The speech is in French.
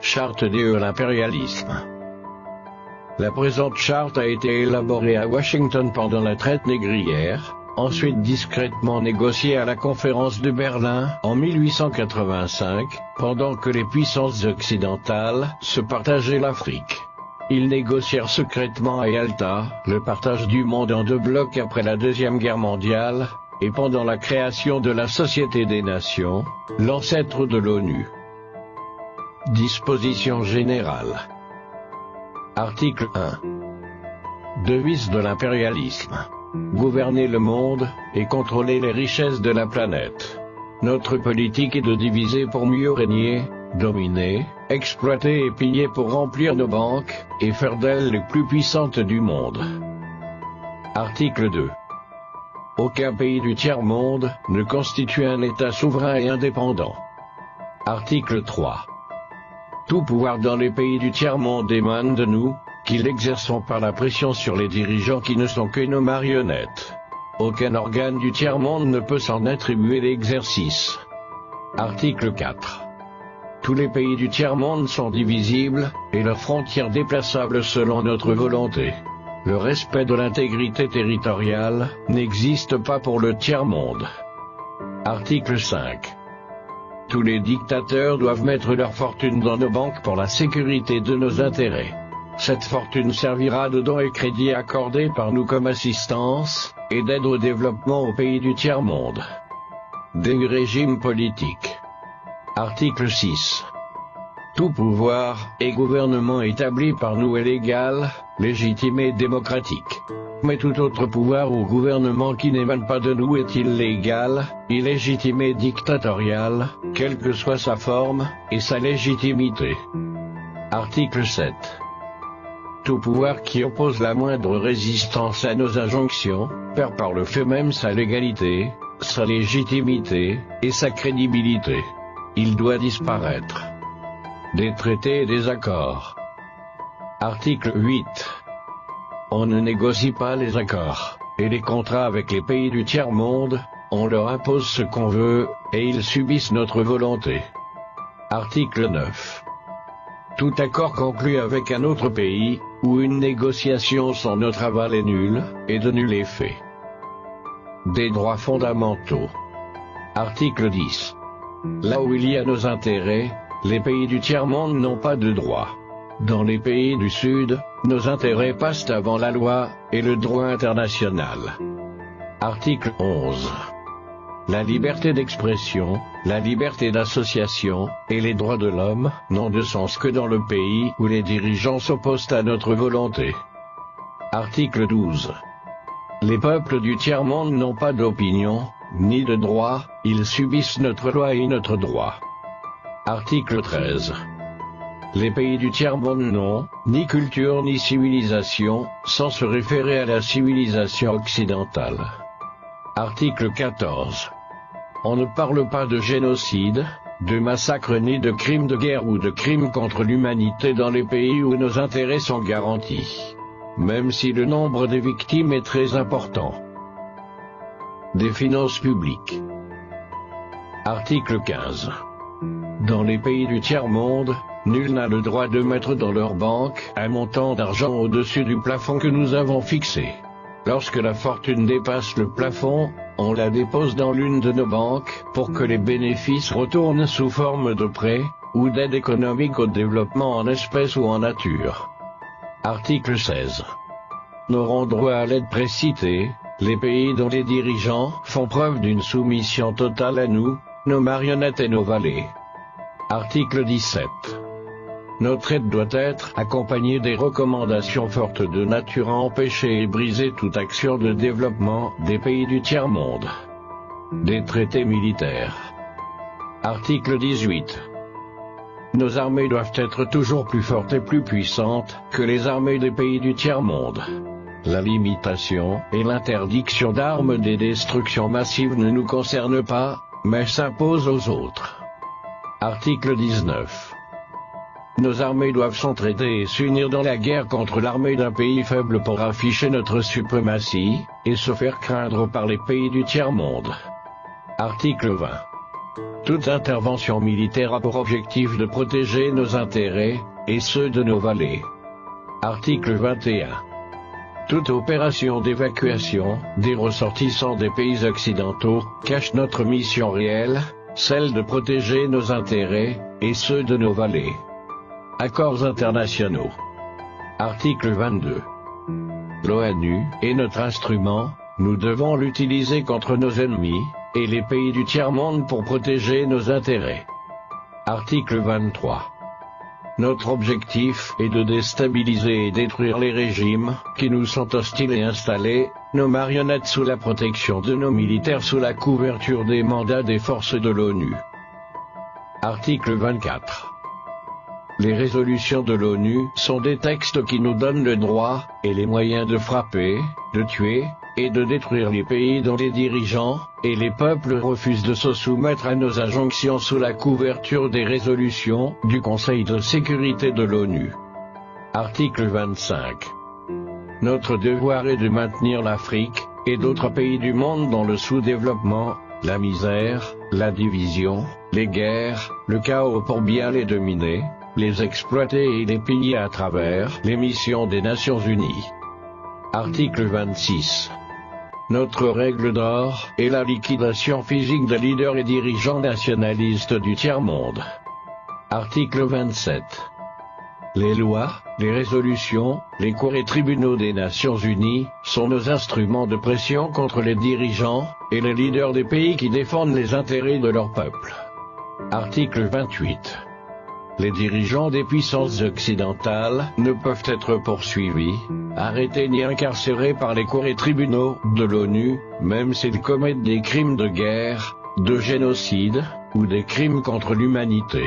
Charte de l'impérialisme. La présente charte a été élaborée à Washington pendant la traite négrière, ensuite discrètement négociée à la conférence de Berlin en 1885, pendant que les puissances occidentales se partageaient l'Afrique. Ils négocièrent secrètement à Yalta le partage du monde en deux blocs après la Deuxième Guerre mondiale, et pendant la création de la Société des Nations, l'ancêtre de l'ONU. Dispositions générales. Article 1. Devise de l'impérialisme. Gouverner le monde et contrôler les richesses de la planète. Notre politique est de diviser pour mieux régner, dominer, exploiter et piller pour remplir nos banques, et faire d'elles les plus puissantes du monde. Article 2. Aucun pays du tiers-monde ne constitue un État souverain et indépendant. Article 3. Tout pouvoir dans les pays du tiers-monde émane de nous, qui l'exerçons par la pression sur les dirigeants qui ne sont que nos marionnettes. Aucun organe du tiers-monde ne peut s'en attribuer l'exercice. Article 4. Tous les pays du tiers-monde sont divisibles, et leurs frontières déplaçables selon notre volonté. Le respect de l'intégrité territoriale n'existe pas pour le tiers-monde. Article 5. Tous les dictateurs doivent mettre leur fortune dans nos banques pour la sécurité de nos intérêts. Cette fortune servira de dons et crédits accordés par nous comme assistance, et d'aide au développement aux pays du tiers-monde. Des régimes politiques. Article 6. Tout pouvoir et gouvernement établi par nous est légal, légitime et démocratique. Mais tout autre pouvoir ou gouvernement qui n'émane pas de nous est illégal, illégitime et dictatorial, quelle que soit sa forme et sa légitimité. Article 7. Tout pouvoir qui oppose la moindre résistance à nos injonctions, perd par le fait même sa légalité, sa légitimité et sa crédibilité. Il doit disparaître. Des traités et des accords. Article 8. On ne négocie pas les accords et les contrats avec les pays du tiers-monde, on leur impose ce qu'on veut, et ils subissent notre volonté. Article 9. Tout accord conclu avec un autre pays, ou une négociation sans notre aval est nul, et de nul effet. Des droits fondamentaux. Article 10. Là où il y a nos intérêts, les pays du tiers-monde n'ont pas de droits. Dans les pays du Sud, nos intérêts passent avant la loi et le droit international. Article 11. La liberté d'expression, la liberté d'association, et les droits de l'homme, n'ont de sens que dans le pays où les dirigeants s'opposent à notre volonté. Article 12. Les peuples du tiers-monde n'ont pas d'opinion, ni de droit, ils subissent notre loi et notre droit. Article 13. Les pays du tiers-monde n'ont ni culture ni civilisation, sans se référer à la civilisation occidentale. Article 14. On ne parle pas de génocide, de massacre ni de crimes de guerre ou de crimes contre l'humanité dans les pays où nos intérêts sont garantis, même si le nombre des victimes est très important. Des finances publiques. Article 15. Dans les pays du tiers-monde, nul n'a le droit de mettre dans leur banque un montant d'argent au-dessus du plafond que nous avons fixé. Lorsque la fortune dépasse le plafond, on la dépose dans l'une de nos banques pour que les bénéfices retournent sous forme de prêts ou d'aide économique au développement en espèces ou en nature. Article 16. N'auront droit à l'aide précitée les pays dont les dirigeants font preuve d'une soumission totale à nous, nos marionnettes et nos valets. Article 17. Notre aide doit être accompagnée des recommandations fortes de nature à empêcher et briser toute action de développement des pays du tiers-monde. Des traités militaires. Article 18. Nos armées doivent être toujours plus fortes et plus puissantes que les armées des pays du tiers-monde. La limitation et l'interdiction d'armes des destructions massives ne nous concernent pas, mais s'imposent aux autres. Article 19. Nos armées doivent s'entraider et s'unir dans la guerre contre l'armée d'un pays faible pour afficher notre suprématie, et se faire craindre par les pays du tiers-monde. Article 20. Toute intervention militaire a pour objectif de protéger nos intérêts, et ceux de nos valets. Article 21. Toute opération d'évacuation des ressortissants des pays occidentaux cache notre mission réelle, celle de protéger nos intérêts, et ceux de nos valets. Accords internationaux. Article 22. L'ONU est notre instrument, nous devons l'utiliser contre nos ennemis, et les pays du tiers-monde pour protéger nos intérêts. Article 23. Notre objectif est de déstabiliser et détruire les régimes qui nous sont hostiles et installer nos marionnettes sous la protection de nos militaires sous la couverture des mandats des forces de l'ONU. Article 24. Les résolutions de l'ONU sont des textes qui nous donnent le droit et les moyens de frapper, de tuer et de détruire les pays dont les dirigeants et les peuples refusent de se soumettre à nos injonctions sous la couverture des résolutions du Conseil de sécurité de l'ONU. Article 25. Notre devoir est de maintenir l'Afrique et d'autres pays du monde dans le sous-développement, la misère, la division, les guerres, le chaos pour bien les dominer, les exploiter et les piller à travers les missions des Nations Unies. Article 26. Notre règle d'or est la liquidation physique des leaders et dirigeants nationalistes du tiers-monde. Article 27. Les lois, les résolutions, les cours et tribunaux des Nations Unies sont nos instruments de pression contre les dirigeants et les leaders des pays qui défendent les intérêts de leur peuple. Article 28. Les dirigeants des puissances occidentales ne peuvent être poursuivis, arrêtés ni incarcérés par les cours et tribunaux de l'ONU, même s'ils commettent des crimes de guerre, de génocide, ou des crimes contre l'humanité.